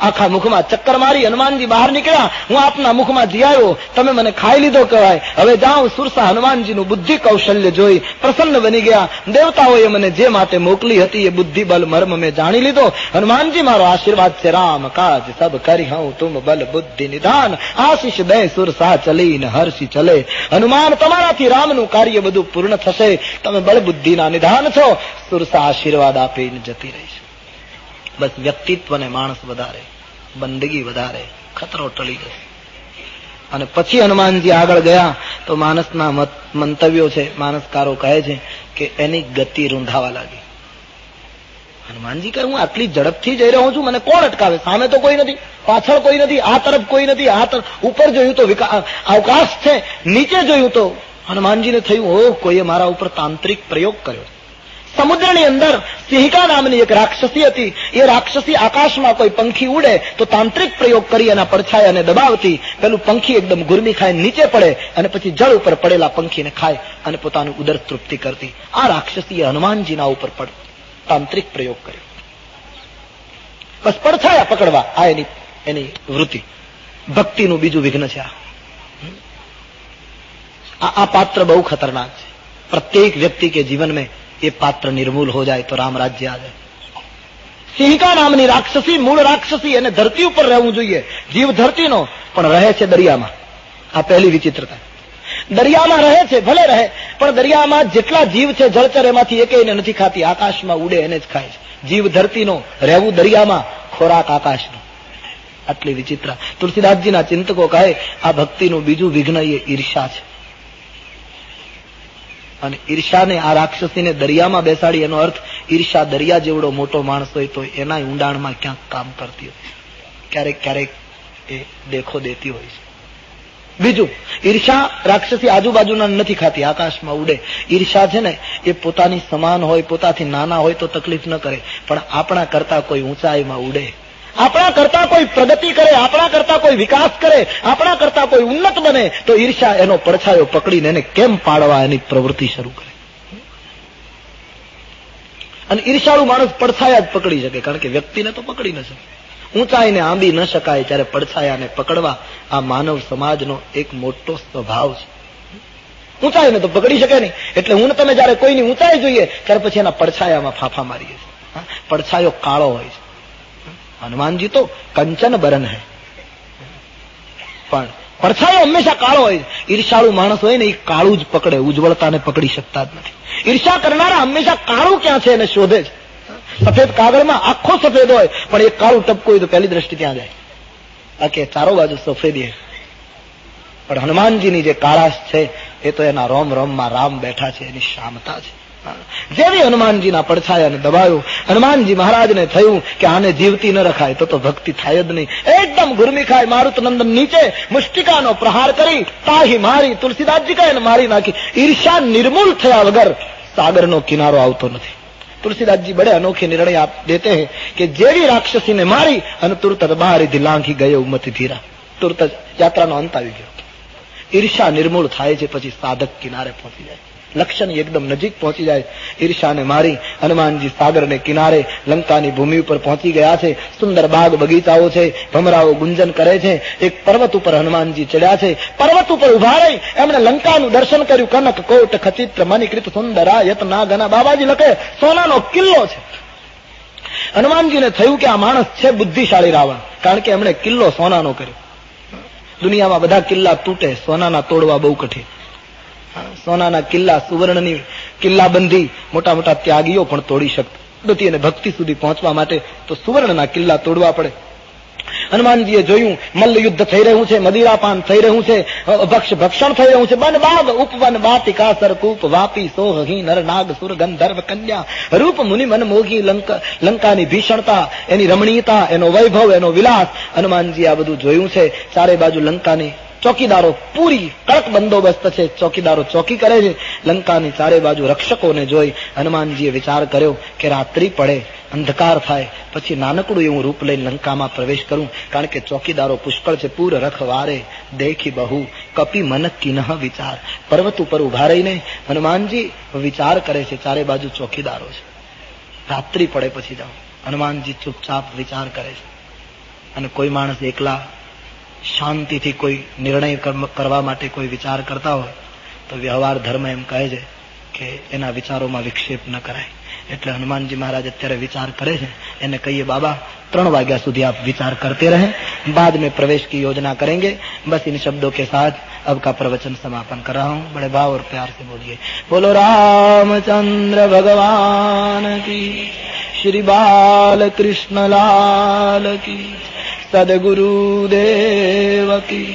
આખા મુખમાં ચક્કર મારી હનુમાનજી બહાર નીકળ્યા. હું આપના મુખમાં જી આવ્યો, તમે મને ખાઈ લીધો કહેવાય. હવે જાઉં. સુરસા હનુમાનજીનું બુદ્ધિ કૌશલ્ય જોઈ પ્રસન્ન બની ગયા. દેવતાઓએ મને જે માટે મોકલી હતી એ બુદ્ધિ બલ મર્મ મેં જાણી લીધો. હનુમાનજી મારો આશીર્વાદ છે. રામ કાજ સબ કરી હું તુમ બલ બુદ્ધિ નિધાન. આશીષ દે સુરસા ચલી ને હર્ષી ચલે. હનુમાન તમારાથી રામનું કાર્ય બધું પૂર્ણ થશે. તમે બળ બુદ્ધિના નિધાન છો. સુરસા આશીર્વાદ આપીને જતી રહી છે. બસ વ્યક્તિત્વને માણસ વધારે, બંદગી વધારે, ખતરો ટળી જશે. અને પછી હનુમાનજી આગળ ગયા તો માનસના મંતવ્યો છે. માનસકારો કહે છે કે એની ગતિ રૂંધાવા લાગી. હનુમાનજી કહે હું આટલી ઝડપથી જઈ રહ્યો છું, મને કોણ અટકાવે? સામે તો કોઈ નથી, પાછળ કોઈ નથી, આ તરફ કોઈ નથી, આ તરફ. ઉપર જોયું તો અવકાશ છે, નીચે જોયું તો હનુમાનજીને થયું ઓહ, કોઈએ મારા ઉપર તાંત્રિક પ્રયોગ કર્યો. સમુદ્રની અંદર સિંહિકા નામની એક રાક્ષસી હતી. એ રાક્ષસી આકાશમાં કોઈ પંખી ઉડે તો તાંત્રિક પ્રયોગ કરી એના પડછાયાને દબાવતી. પેલું પંખી એકદમ ગુરમી ખાઈ નીચે પડે અને પછી જળ ઉપર પડેલા પંખીને ખાય અને પોતાનું ઉદર તૃપ્તિ કરતી. આ રાક્ષસીએ હનુમાનજીના ઉપર તાંત્રિક પ્રયોગ કર્યો. બસ પડછાયા પકડવા, આ એની વૃત્તિ. ભક્તિનું બીજું વિઘ્ન છે. આ પાત્ર બહુ ખતરનાક છે. प्रत्येक व्यक्ति के जीवन में ये पात्र निर्मूल हो जाए तो राम राज्य आ जाए. સિંહિકા નામની રાક્ષસી, મૂળ રાક્ષસી, એને ધરતી ઉપર રહેવું જોઈએ. જીવ ધરતીનો પણ રહે છે દરિયામાં. આ પહેલી વિચિત્રતા. દરિયામાં રહે છે, ભલે રહે, પણ દરિયામાં જેટલા જીવ છે જળચર એમાંથી એકેયને નથી ખાતી. આકાશમાં ઉડે એને જ ખાય છે. જીવ ધરતીનો, રહેવું દરિયામાં, ખોરાક આકાશનો. આટલી વિચિત્ર. તુલસીદાસજીના ચિંતકો કહે આ ભક્તિનું બીજું વિઘ્ન એ ઈર્ષા છે. અને ઈર્ષાને, આ રાક્ષસીને દરિયામાં બેસાડી, એનો અર્થ ઈર્ષા દરિયા જેવડો મોટો માણસ હોય તો એના ઊંડાણમાં ક્યાંક કામ કરતી હોય, ક્યારેક ક્યારેક એ દેખો દેતી હોય છે. બીજું, ઈર્ષા રાક્ષસી આજુબાજુના નથી ખાતી, આકાશમાં ઉડે. ઈર્ષા છે ને એ પોતાની સમાન હોય, પોતાથી નાના હોય તો તકલીફ ન કરે, પણ આપણા કરતા કોઈ ઊંચાઈમાં ઉડે, આપણા કરતા કોઈ પ્રગતિ કરે, આપણા કરતા કોઈ વિકાસ કરે, આપણા કરતા કોઈ ઉન્નત બને, તો ઈર્ષા એનો પડછાયો પકડીને એને કેમ પાડવા એની પ્રવૃત્તિ શરૂ કરે. અને ઈર્ષાળુ માણસ પડછાયા જ પકડી શકે, કારણ કે વ્યક્તિને તો પકડી ન શકે. ઊંચાઈને આંબી ન શકાય, ત્યારે પડછાયાને પકડવા આ માનવ સમાજનો એક મોટો સ્વભાવ છે. ઊંચાઈને તો પકડી શકે નહીં, એટલે હું તમે જયારે કોઈની ઊંચાઈ જોઈએ ત્યારે પછી એના પડછાયામાં ફાફા મારીએ છીએ. પડછાયો કાળો હોય છે. હનુમાનજી તો કંચન બરન હૈ, પણ પડછાયો હંમેશા કાળો હોય છે. ઈર્ષાળુ માણસ હોય ને એ કાળું જ પકડે, ઉજ્જવળતાને પકડી શકતા જ નથી. ઈર્ષા કરનારા હંમેશા કાળું ક્યાં છે એને શોધે છે. સફેદ કાગળમાં આખો સફેદ હોય, પણ એક કાળું ટપકું હોય તો પહેલી દ્રષ્ટિ ત્યાં જાય, બાકી ચારો બાજુ સફેદી. પણ હનુમાનજીની જે કાળાશ છે એ તો એના રોમ રોમમાં રામ બેઠા છે, એની શામતા છે. જેવી હનુમાનજીના પડછાયાને દબાયો, હનુમાનજી મહારાજને થયું કે આને જીવતી ન રખાય, તો ભક્તિ થાય જ નહીં. એકદમ ગુરમી ખાય મારુત નંદન નીચે મુષ્ટિકાનો પ્રહાર કરી તાહી મારી, તુલસીદાસજી કહે મારી નાખી. ઈર્ષા નિર્મૂલ થયા વગર સાગરનો કિનારો આવતો નથી. तुलसीदास बड़े अनोखे निर्णय आप देते हैं कि जेवी राक्षसी ने मारी અને તુરત જ બહારથી લાંઘી ગયો ઉમતી ધીરા. તુરત જ યાત્રાનો અંત આવી ગયો. ઈર્ષા નિર્મૂળ થાય છે, પછી સાધક કિનારે પહોંચી જાય, લક્ષ્યની એકદમ નજીક પહોંચી જાય. ઈર્ષાને મારી હનુમાનજી સાગરને કિનારે લંકાની ભૂમિ ઉપર પહોંચી ગયા છે. સુંદર બાગ બગીચાઓ છે, ભમરાઓ ગુંજન કરે છે. એક પર્વત ઉપર હનુમાનજી ચડ્યા છે. પર્વત ઉપર ઉભા રહી એમણે લંકાનું દર્શન કર્યું. કનક કોટ ખચિત્ર મણિકૃત સુંદરા યતના ઘના. બાબાજી લખે સોનાનો કિલ્લો છે. હનુમાનજીને થયું કે આ માણસ છે બુદ્ધિશાળી રાવણ, કારણ કે એમણે કિલ્લો સોનાનો કર્યો. દુનિયામાં બધા કિલ્લા તૂટે, સોનાના તોડવા બહુ કઠિન. સોનાના કિલ્લા, સુવર્ણની કિલ્લાબંધી મોટા મોટા ત્યાગીઓ પણ તોડી શકતા નથી, અને ભક્તિ સુધી પહોંચવા માટે તો સુવર્ણના કિલ્લા તોડવા પડે. હનુમાનજીએ જોયું મલ્લ યુદ્ધ થઈ રહ્યું છે, મદિરાપાન થઈ રહ્યું છે, ભક્ષણ થઈ રહ્યું છે. બન બાગ ઉપવન વાટિકા સરકૂપ વાપી સોહી નર નાગ સુર ગંધર્વ કન્યા રૂપ મુનિ મન મોગી. લંકાની ભીષણતા, એની રમણીયતા, એનો વૈભવ, એનો વિલાસ. હનુમાનજી આ બધું જોયું છે. ચારે બાજુ લંકાની ચોકીદારો પૂરી કડક બંદોબસ્ત છે, ચોકીદારો ચોકી કરે છે. લંકાની ચારે બાજુ રક્ષકોને જોઈ હનુમાનજીએ વિચાર કર્યો કે રાત્રિ પડે, અંધકાર થાય, પછી નાનકડું એવું રૂપ લઈને લંકામાં પ્રવેશ કરું, કારણ કે ચોકીદારો પુષ્કળ છે. પૂર રખવારે દેખી બહુ કપી મન કિનહ વિચાર. પર્વત ઉપર ઉભા રહીને હનુમાનજી વિચાર કરે છે. ચારે બાજુ ચોકીદારો છે. રાત્રિ પડે પછી જાઓ. હનુમાનજી ચૂપચાપ વિચાર કરે છે. અને કોઈ માણસ એકલા શાંતિથી કોઈ નિર્ણય કરવા માટે કોઈ વિચાર કરતા હોય તો વ્યવહાર ધર્મ એમ કહે છે કે એના વિચારોમાં વિક્ષેપ ન કરાય. એટલે હનુમાનજી મહારાજ અત્યારે વિચાર કરે છે. એને કહીએ બાबा 3 વાગ્યા સુધી आप विचार करते रहें, बाद में प्रवेश की योजना करेंगे. बस इन शब्दों के साथ अब का प्रवचन समापन कर रहा हूँ. बड़े भाव और प्यार से बोलिए बोलो रामचंद्र भगवान की, श्री बाल कृष्ण लाल की, सद्गुरुदेव की.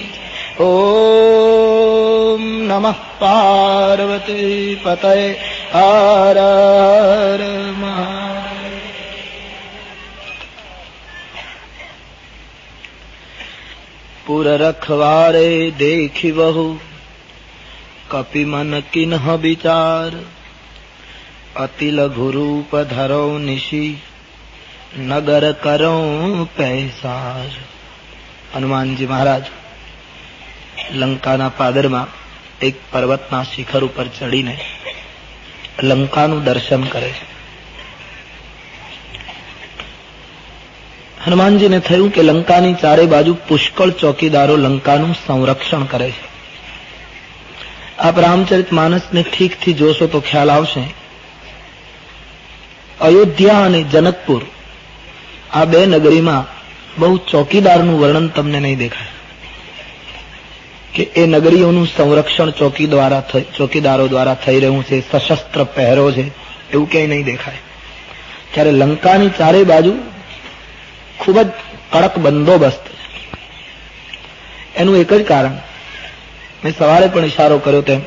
ओम नमः पार्वती पतये हर हर महादेव. पुर रखवारे देखी बहु कपि मन किन्ह विचार. अति लघु रूप धरो निशी नगर करो पैसार. हनुमानजी महाराज લંકાના પાદરમાં એક પર્વતના શિખર ઉપર ચડીને લંકાનું દર્શન કરે છે. હનુમાનજીને થયું કે લંકાની ચારે બાજુ પુષ્કળ ચોકીદારો લંકાનું સંરક્ષણ કરે છે. આપ રામચરિતમાનસને ઠીકથી જોશો તો ખ્યાલ આવશે. અયોધ્યા અને જનકપુર આ 2 નગરીમાં બહુ ચોકીદારનું વર્ણન તમને નહીં દેખાય કે એ નગરીઓનું સંરક્ષણ ચોકીદારો દ્વારા થઈ રહ્યું છે, સશસ્ત્ર પહેરો છે, એવું ક્યાંય નહીં દેખાય. ત્યારે લંકાની ચારે બાજુ ખૂબ જ કડક બંદોબસ્ત છે. એનું એક જ કારણ, મેં સવારે પણ ઇશારો કર્યો તેમ,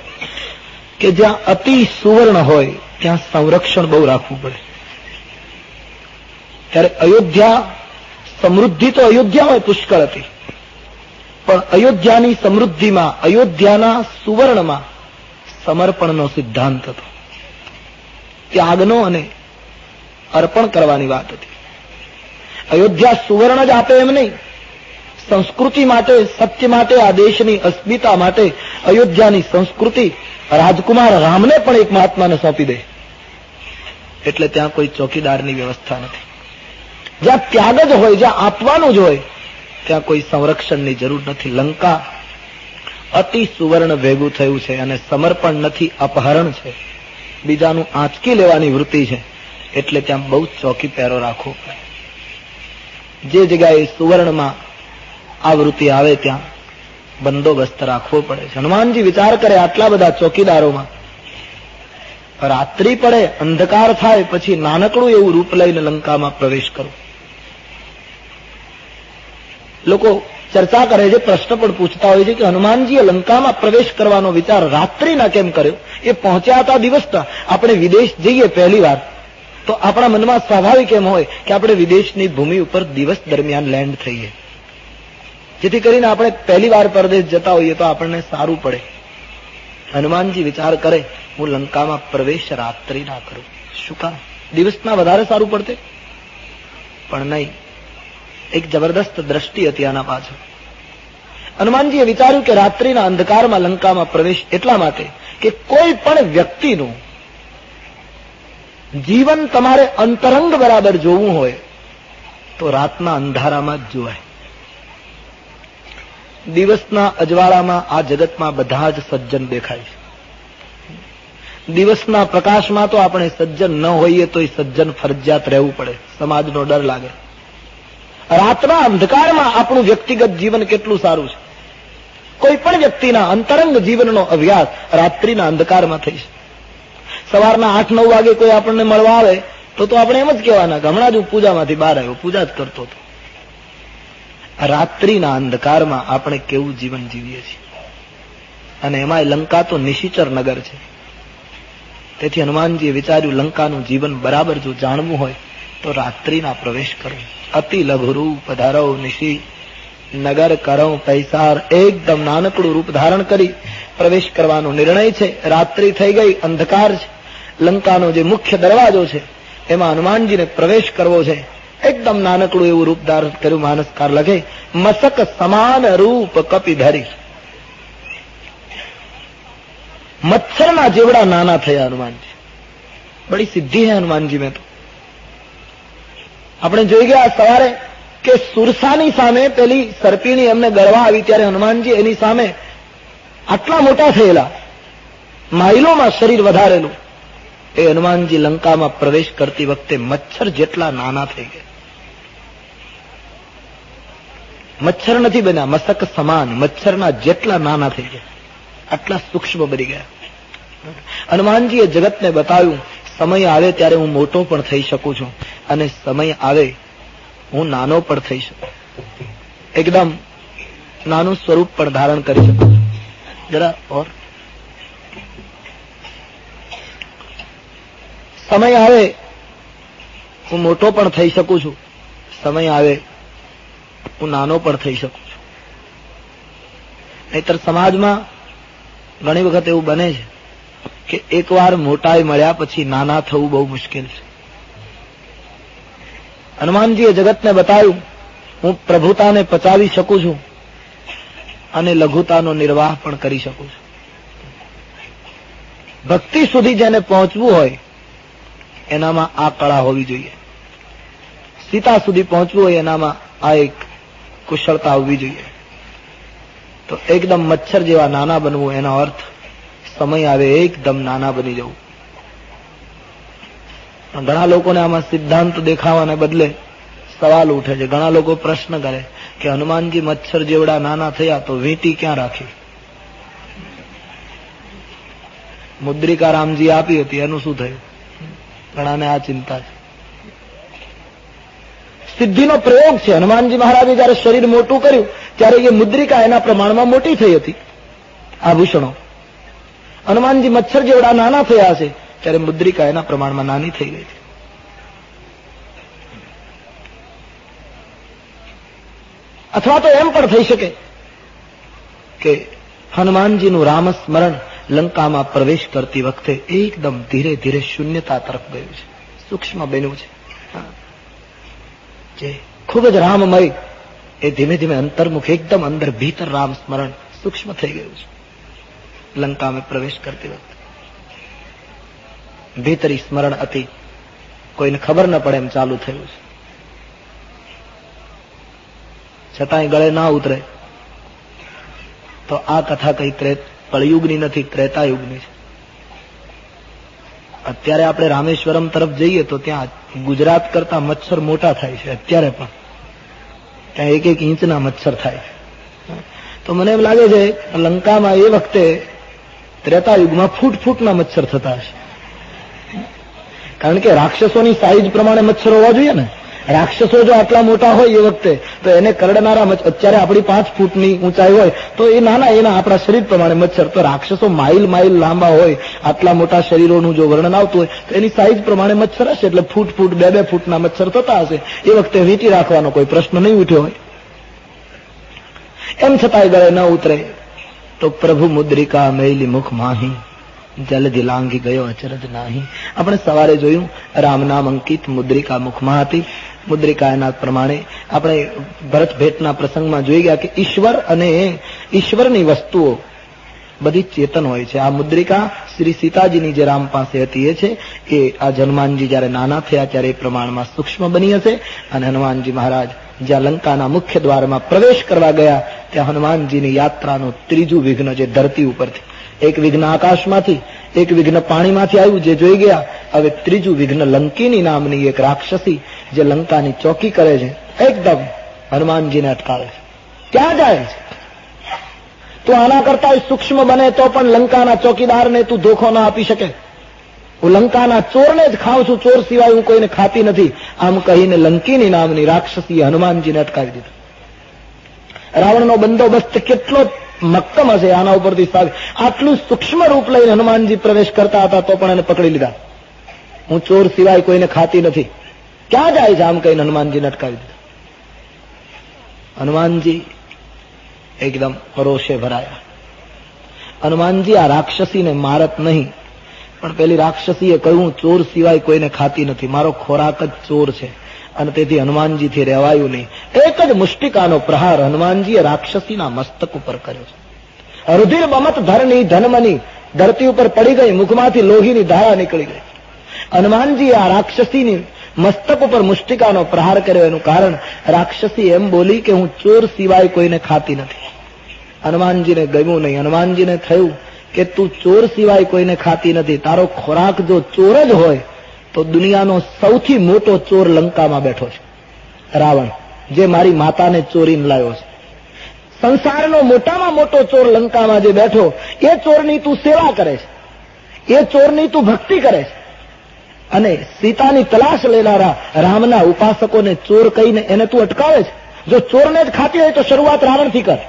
કે જ્યાં અતિ સુવર્ણ હોય ત્યાં સંરક્ષણ બહુ રાખવું પડે. ત્યારે અયોધ્યા, સમૃદ્ધિ તો અયોધ્યા હોય પુષ્કળ હતી, પણ અયોધ્યાની સમૃદ્ધિમાં, અયોધ્યાના સુવર્ણમાં સમર્પણનો સિદ્ધાંત હતો. ત્યાગનો અને અર્પણ કરવાની વાત હતી. અયોધ્યા સુવર્ણ જ આપે એમ નહીં, સંસ્કૃતિ માટે, સત્ય માટે, આ દેશની અસ્મિતા માટે અયોધ્યાની સંસ્કૃતિ રાજકુમાર રામને પણ એક મહાત્માને સોંપી દે. એટલે ત્યાં કોઈ ચોકીદારની વ્યવસ્થા નથી. જ્યાં ત્યાગ જ હોય, જ્યાં આપવાનું જ હોય, ત્યાં કોઈ સંરક્ષણની જરૂર નથી. લંકા અતિ સુવર્ણ ભેગું થયું છે અને સમર્પણ નથી, અપહરણ છે, બીજાનું આંચકી લેવાની વૃત્તિ છે. એટલે ત્યાં બહુ ચોકી પહેરો રાખવો પડે. જે જગ્યાએ સુવર્ણમાં આ વૃત્તિ આવે ત્યાં બંદોબસ્ત રાખવો પડે છે. હનુમાનજી વિચાર કરે, આટલા બધા ચોકીદારોમાં રાત્રિ પડે, અંધકાર થાય, પછી નાનકડું એવું રૂપ લઈને લંકામાં પ્રવેશ કરો. લોકો ચર્ચા કરે છે, પ્રશ્ન પણ પૂછતા હોય છે કે હનુમાનજીએ લંકામાં પ્રવેશ કરવાનો વિચાર રાત્રિના કેમ કર્યો? એ પહોંચ્યા હતા દિવસના. આપણે વિદેશ જઈએ પહેલી વાર તો આપણા મનમાં સ્વાભાવિક એમ હોય કે આપણે વિદેશની ભૂમિ ઉપર દિવસ દરમિયાન લેન્ડ થઈએ, જેથી કરીને આપણે પહેલી વાર પરદેશ જતા હોઈએ તો આપણને સારું પડે. હનુમાનજી વિચાર કરે, હું લંકામાં પ્રવેશ રાત્રિ ના કરું. શું કામ? દિવસના વધારે સારું પડતે? પણ નહીં, એક જબરદસ્ત દ્રષ્ટિ હતી આના પાછળ. હનુમાનજીએ વિચાર્યું કે રાત્રિના અંધકારમાં લંકામાં પ્રવેશ એટલા માટે કે કોઈ પણ વ્યક્તિનું જીવન તમારે અંતરંગ બરાબર જોવું હોય તો રાતના અંધારામાં જ જોવાય. દિવસના અજવાળામાં આ જગતમાં બધા જ સજ્જન દેખાય છે. દિવસના પ્રકાશમાં તો આપણે સજ્જન ન હોઈએ તો સજ્જન ફરજિયાત રહેવું પડે, સમાજનો ડર લાગે. રાતના અંધકારમાં આપણું વ્યક્તિગત જીવન કેટલું સારું છે. કોઈ પણ વ્યક્તિના અંતરંગ જીવનનો અભ્યાસ રાત્રિના અંધકારમાં થઈ છે. સવારના 8-9 વાગે કોઈ આપણને મળવા આવે તો આપણે એમ જ કહેવાના કે હમણાં જ હું પૂજામાંથી બહાર આવ્યો, પૂજા જ કરતો હતો. રાત્રિના અંધકારમાં આપણે કેવું જીવન જીવીએ છીએ, અને એમાં લંકા તો નિશિચર નગર છે. તેથી હનુમાનજીએ વિચાર્યું, લંકાનું જીવન બરાબર જો જાણવું હોય તો રાત્રિના પ્રવેશ કરો. અતિ લઘુ રૂપ ધારો નિશી નગર કરો પૈસાર. એકદમ નાનકડું રૂપ ધારણ કરી પ્રવેશ કરવાનો નિર્ણય છે. રાત્રિ થઈ ગઈ, અંધકાર છે. લંકાનો જે મુખ્ય દરવાજો છે એમાં હનુમાનજીને પ્રવેશ કરવો છે. એકદમ નાનકડું એવું રૂપ ધારણ કર્યું. માનસકાર લખે, મસક સમાન રૂપ કપી ધરી. મચ્છરના જેવડા નાના થયા હનુમાનજી. બડી સિદ્ધિ હે હનુમાનજી મેં તો. આપણે જોઈ ગયા સવારે કે સુરસાની સામે પેલી સર્પીણી એમને ગળવા આવી ત્યારે હનુમાનજી એની સામે આટલા મોટા થયેલા, માઇલોમાં શરીર વધારેલું, એ હનુમાનજી લંકામાં પ્રવેશ કરતી વખતે મચ્છર જેટલા નાના થઈ ગયા. મચ્છર નથી બન્યા, મસક સમાન, મચ્છરના જેટલા નાના થઈ ગયા, આટલા સૂક્ષ્મ બની ગયા. હનુમાનજીએ જગતને બતાવ્યું, સમય આવે ત્યારે હું મોટો પણ થઈ શકું છું અને સમય આવે હું નાનો પણ થઈ શકું, એકદમ નાનું સ્વરૂપ પણ ધારણ કરી શકું છું. જરા ઓર સમય આવે હું મોટો પણ થઈ શકું છું, સમય આવે હું નાનો પણ થઈ શકું છું. નહીતર સમાજમાં ઘણી વખત એવું બને છે કે એકવાર મોટાઈ મળ્યા પછી નાના થવું બહુ મુશ્કેલ છે. હનુમાનજીએ જગતને બતાવ્યું, હું પ્રભુતાને પચાવી શકું છું અને લઘુતાનો નિર્વાહ પણ કરી શકું છું. ભક્તિ સુધી જેને પહોંચવું હોય એનામાં આ કળા હોવી જોઈએ. સીતા સુધી પહોંચવું હોય એનામાં આ એક કુશળતા હોવી જોઈએ. તો એકદમ મચ્છર જેવા નાના બનવું, એનો અર્થ સમય આવે એકદમ નાના બની જવું. ઘણા લોકોને આમાં સિદ્ધાંત દેખાવાને બદલે સવાલ ઉઠે છે. ઘણા લોકો પ્રશ્ન કરે કે હનુમાનજી મચ્છર જેવડા નાના થયા તો વીંટી ક્યાં રાખી? મુદ્રિકા રામજી આપી હતી, એનું શું થયું? ઘણાને આ ચિંતા છે. સિદ્ધિનો પ્રયોગ છે. હનુમાનજી મહારાજે જયારે શરીર મોટું કર્યું ત્યારે એ મુદ્રિકા એના પ્રમાણમાં મોટી થઈ હતી, આભૂષણો. હનુમાનજી મચ્છર જેવડા નાના થયા છે ત્યારે મુદ્રિકા એના પ્રમાણમાં નાની થઈ ગઈ છે. અથવા તો એમ પણ થઈ શકે કે હનુમાનજીનું રામ સ્મરણ લંકામાં પ્રવેશ કરતી વખતે એકદમ ધીરે ધીરે શૂન્યતા તરફ ગયું છે, સૂક્ષ્મ બન્યું છે. જે ખૂબ જ રામમય એ ધીમે ધીમે અંતર્મુખ એકદમ અંદર ભીતર રામ સ્મરણ સૂક્ષ્મ થઈ ગયું છે. લંકામાં પ્રવેશ કરતી વખતે ભીતરી સ્મરણ અતિ કોઈને ખબર ન પડે એમ ચાલુ થયું છે. છતાંય ગળે ના ઉતરે તો આ કથા કઈ કળયુગની નથી, ત્રેતાયુગની છે. અત્યારે આપણે રામેશ્વરમ તરફ જઈએ તો ત્યાં ગુજરાત કરતા મચ્છર મોટા થાય છે. અત્યારે પણ ત્યાં 1-1 ઇંચના મચ્છર થાય છે. તો મને એમ લાગે છે લંકામાં એ વખતે ત્રેતાયુગમાં ફૂટના મચ્છર થતા હશે. કારણ કે રાક્ષસોની સાઈઝ પ્રમાણે મચ્છર હોવા જોઈએ ને. રાક્ષસો જો આટલા મોટા હોય એ વખતે તો એને કરડનારા અત્યારે આપણી 5 ફૂટની ઊંચાઈ હોય તો એ નાના એના આપણા શરીર પ્રમાણે મચ્છર. તો રાક્ષસો માઇલ લાંબા હોય, આટલા મોટા શરીરોનું જો વર્ણન આવતું હોય તો એની સાઈઝ પ્રમાણે મચ્છર હશે. એટલે ફૂટ 2-2 ફૂટના મચ્છર થતા હશે. એ વખતે વીંટી રાખવાનો કોઈ પ્રશ્ન નહીં ઉઠ્યો હોય. એમ છતાંય ગળે ન ઉતરે તો પ્રભુ મુદ્રિકા મેલી મુખ માહી, જલદી લાંઘી ગયો અચરજ નાહી. આપણે સવારે જોયું રામ નામ અંકિત મુદ્રિકા મુખમાં હતી. મુદ્રિકા એના પ્રમાણે આપણે ભરત ભેટના પ્રસંગમાં જોઈ ગયા કે ઈશ્વર અને ઈશ્વરની વસ્તુઓ બધી ચેતન હોય છે. આ મુદ્રિકા શ્રી સીતાજીની જે રામ પાસે હતી એ છે. એ આ હનુમાનજી જયારે નાના થયા ત્યારે એ પ્રમાણમાં સૂક્ષ્મ બની હશે. અને હનુમાનજી મહારાજ જ્યાં લંકાના મુખ્ય દ્વારમાં પ્રવેશ કરવા ગયા ત્યાં હનુમાનજીની યાત્રાનું ત્રીજું વિઘ્ન જે ધરતી ઉપરથી, એક વિઘ્ન આકાશમાંથી, એક વિઘ્ન પાણીમાંથી આવ્યું જે જોઈ ગયા. હવે ત્રીજું વિઘ્ન લંકીની નામની એક રાક્ષસી જે લંકાની ચોકી કરે છે, એકદમ હનુમાનજીને અટકાવે છે. ક્યાં જાય છે? તું આના કરતા સૂક્ષ્મ બને તો પણ લંકાના ચોકીદારને તું ધોખો ના આપી શકે. હું લંકાના ચોરને જ ખાઉં છું, ચોર સિવાય હું કોઈને ખાતી નથી. આમ કહીને લંકીની નામની રાક્ષસીએ હનુમાનજીને અટકાવી દીધું. રાવણનો બંદોબસ્ત કેટલો મક્કમ હશે આના ઉપરથી સાબિત. આટલું સૂક્ષ્મ રૂપ લઈને હનુમાનજી પ્રવેશ કરતા હતા તો પણ એને પકડી લીધા. હું ચોર સિવાય કોઈને ખાતી નથી. ક્યાં જાય છે? આમ કહીને હનુમાનજીને અટકાવી દીધા. હનુમાનજી એકદમ રોષે ભરાયા. હનુમાનજી આ રાક્ષસીને મારત નહીં, પણ પેલી રાક્ષસીએ કહ્યું ચોર સિવાય કોઈને ખાતી નથી, મારો ખોરાક જ ચોર છે. અને તેથી હનુમાનજીથી રહેવાયું નહીં. એક જ મુષ્ટિકાનો પ્રહાર હનુમાનજીએ રાક્ષસીના મસ્તક ઉપર કર્યો છે. રુધિર બમત ધરની ધનમની ધરતી ઉપર પડી ગઈ, મુખમાંથી લોહીની ધારા નીકળી ગઈ. હનુમાનજીએ આ રાક્ષસીની મસ્તક ઉપર મુષ્ટિકાનો પ્રહાર કર્યો. એનું કારણ રાક્ષસી એમ બોલી કે હું ચોર સિવાય કોઈને ખાતી નથી. હનુમાનજીને ગમ્યું નહીં. હનુમાનજીને થયું કે તું ચોર સિવાય કોઈને ખાતી નથી, તારો ખોરાક જો ચોર જ હોય તો દુનિયાનો સૌથી મોટો ચોર લંકામાં બેઠો છે, રાવણ, જે મારી માતાને ચોરીને લાવ્યો છે. સંસારનો મોટામાં મોટો ચોર લંકામાં જે બેઠો, એ ચોરની તું સેવા કરે છે, એ ચોરની તું ભક્તિ કરે છે. અને સીતાની તલાશ લેનારા રામના ઉપાસકોને ચોર કહીને એને તું અટકાવે છે. જો ચોરને જ ખાતી હોય તો શરૂઆત રાવણથી કર.